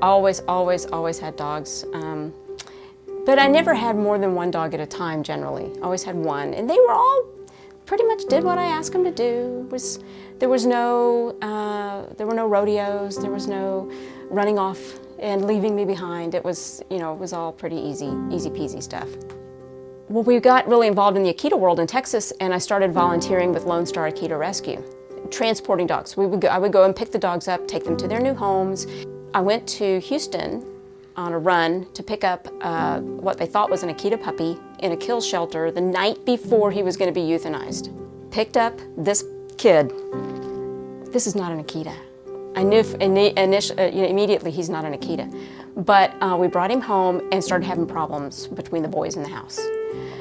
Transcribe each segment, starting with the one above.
Always had dogs. But I never had more than one dog at a time, generally. Always had one. And they were all pretty much did what I asked them to do. There were no rodeos. There was no running off and leaving me behind. It was all pretty easy peasy stuff. Well, we got really involved in the Akita world in Texas, and I started volunteering with Lone Star Akita Rescue, transporting dogs. I would go and pick the dogs up, take them to their new homes. I went to Houston on a run to pick up what they thought was an Akita puppy in a kill shelter the night before he was going to be euthanized. Picked up this kid. This is not an Akita. I knew immediately he's not an Akita. But we brought him home and started having problems between the boys in the house.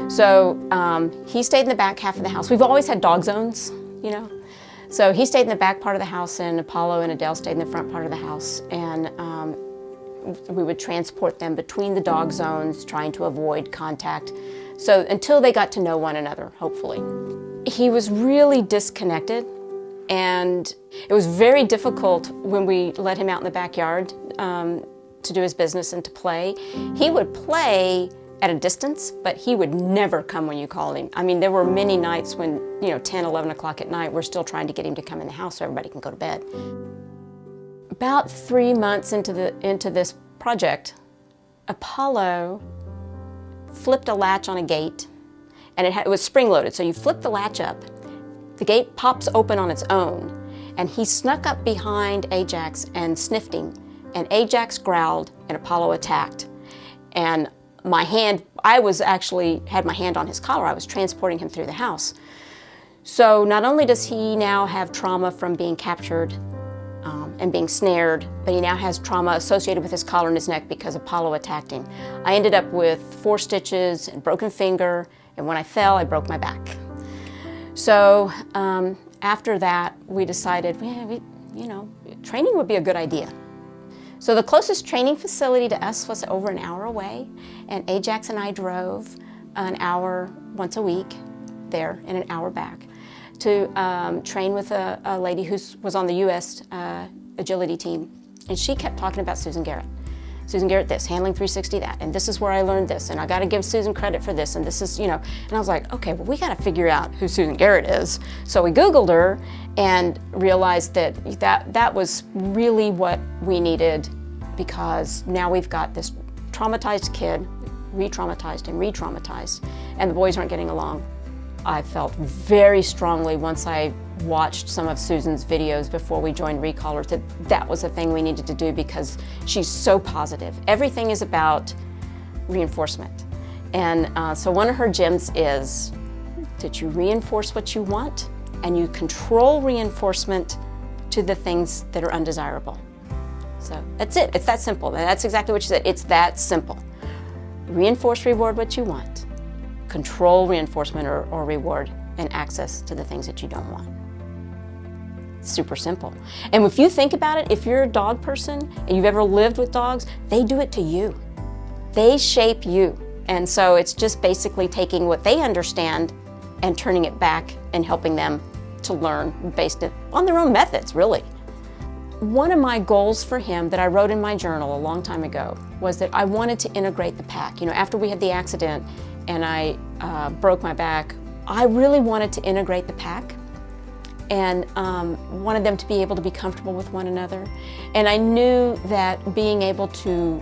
So he stayed in the back half of the house. We've always had dog zones, So he stayed in the back part of the house, and Apollo and Adele stayed in the front part of the house. And we would transport them between the dog zones, trying to avoid contact. So until they got to know one another, hopefully. He was really disconnected, and it was very difficult when we let him out in the backyard to do his business and to play. He would play at a distance, but he would never come when you called him. I mean, there were many nights when, 10, 11 o'clock at night, we're still trying to get him to come in the house so everybody can go to bed. About 3 months into this project, Apollo flipped a latch on a gate, and it was spring-loaded, so you flip the latch up, the gate pops open on its own, and he snuck up behind Ajax and sniffed him, and Ajax growled, and Apollo attacked. And my hand, I had my hand on his collar. I was transporting him through the house. So not only does he now have trauma from being captured and being snared, but he now has trauma associated with his collar and his neck because Apollo attacked him. I ended up with 4 stitches and broken finger, and when I fell, I broke my back. So after that, we decided, training would be a good idea. So the closest training facility to us was over an hour away, and Ajax and I drove an hour once a week there and an hour back to train with a lady who was on the U.S. agility team, and she kept talking about Susan Garrett. Susan Garrett this, handling 360 that, and this is where I learned this, and I got to give Susan credit for this, and this is, and I was like, okay, well, we got to figure out who Susan Garrett is. So we Googled her and realized that was really what we needed, because now we've got this traumatized kid, re-traumatized and re-traumatized, and the boys aren't getting along. I felt very strongly once I watched some of Susan's videos before we joined Recallers that was a thing we needed to do, because she's so positive. Everything is about reinforcement. And so one of her gems is that you reinforce what you want and you control reinforcement to the things that are undesirable. So that's it. It's that simple. That's exactly what she said. It's that simple. Reinforce, reward what you want. Control reinforcement or reward and access to the things that you don't want. Super simple. And if you think about it, if you're a dog person and you've ever lived with dogs, they do it to you. They shape you. And so it's just basically taking what they understand and turning it back and helping them to learn based on their own methods, really. One of my goals for him that I wrote in my journal a long time ago was that I wanted to integrate the pack. After we had the accident and I broke my back, I really wanted to integrate the pack and wanted them to be able to be comfortable with one another. And I knew that being able to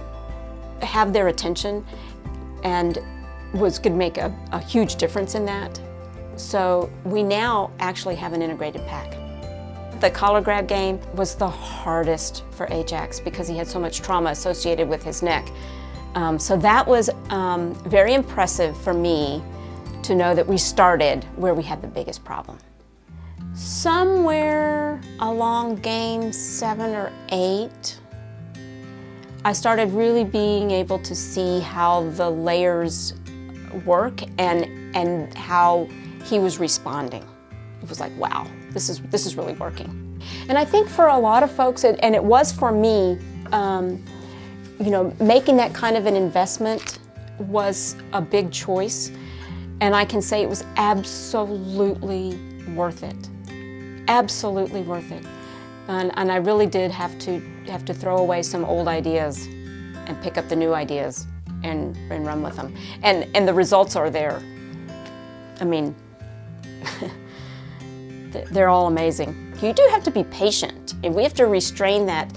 have their attention and was going to make a huge difference in that. So we now actually have an integrated pack. The collar grab game was the hardest for Ajax because he had so much trauma associated with his neck. So that was very impressive for me to know that we started where we had the biggest problem. Somewhere along game 7 or 8, I started really being able to see how the layers work and how he was responding. It was like, wow, this is really working. And I think for a lot of folks, and it was for me, making that kind of an investment was a big choice. And I can say it was absolutely worth it. Absolutely worth it. And I really did have to throw away some old ideas and pick up the new ideas and run with them. And the results are there. I mean, they're all amazing. You do have to be patient, and we have to restrain that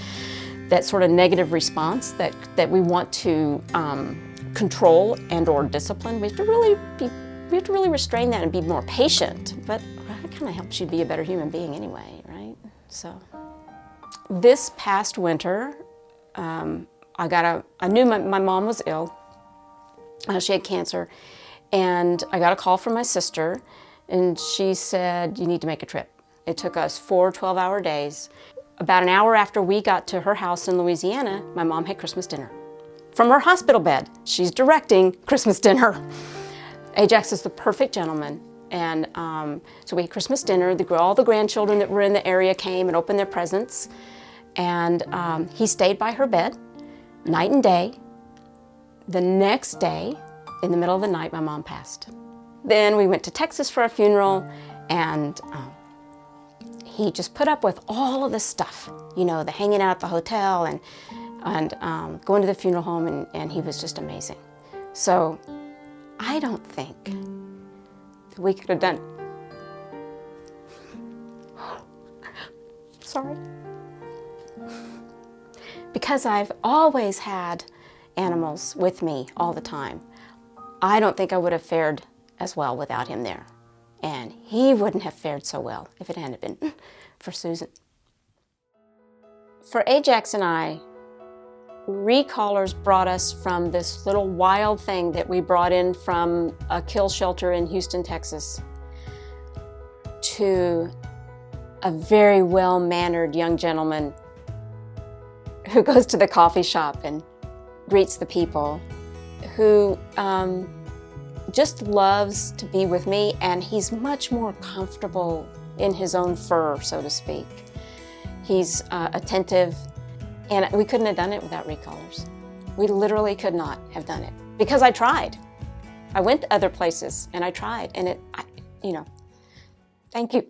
sort of negative response that we want to control and or discipline. We have to really restrain that and be more patient. But that kind of helps you be a better human being anyway, right? So this past winter, I knew my mom was ill. She had cancer, and I got a call from my sister, and she said, "You need to make a trip." It took us 4 12-hour days. About an hour after we got to her house in Louisiana, my mom had Christmas dinner. From her hospital bed, she's directing Christmas dinner. Ajax is the perfect gentleman. And so we had Christmas dinner. All the grandchildren that were in the area came and opened their presents. And he stayed by her bed night and day. The next day, in the middle of the night, my mom passed. Then we went to Texas for a funeral, and he just put up with all of this stuff, you know, the hanging out at the hotel and going to the funeral home, and he was just amazing. So I don't think that we could have done. Sorry. Because I've always had animals with me all the time. I don't think I would have fared as well without him there. And he wouldn't have fared so well if it hadn't been for Susan. For Ajax and I, recallers brought us from this little wild thing that we brought in from a kill shelter in Houston, Texas, to a very well-mannered young gentleman who goes to the coffee shop and greets the people, who just loves to be with me, and he's much more comfortable in his own fur, so to speak. He's attentive, and we couldn't have done it without recallers. We literally could not have done it, because I tried. I went to other places and I tried, and thank you.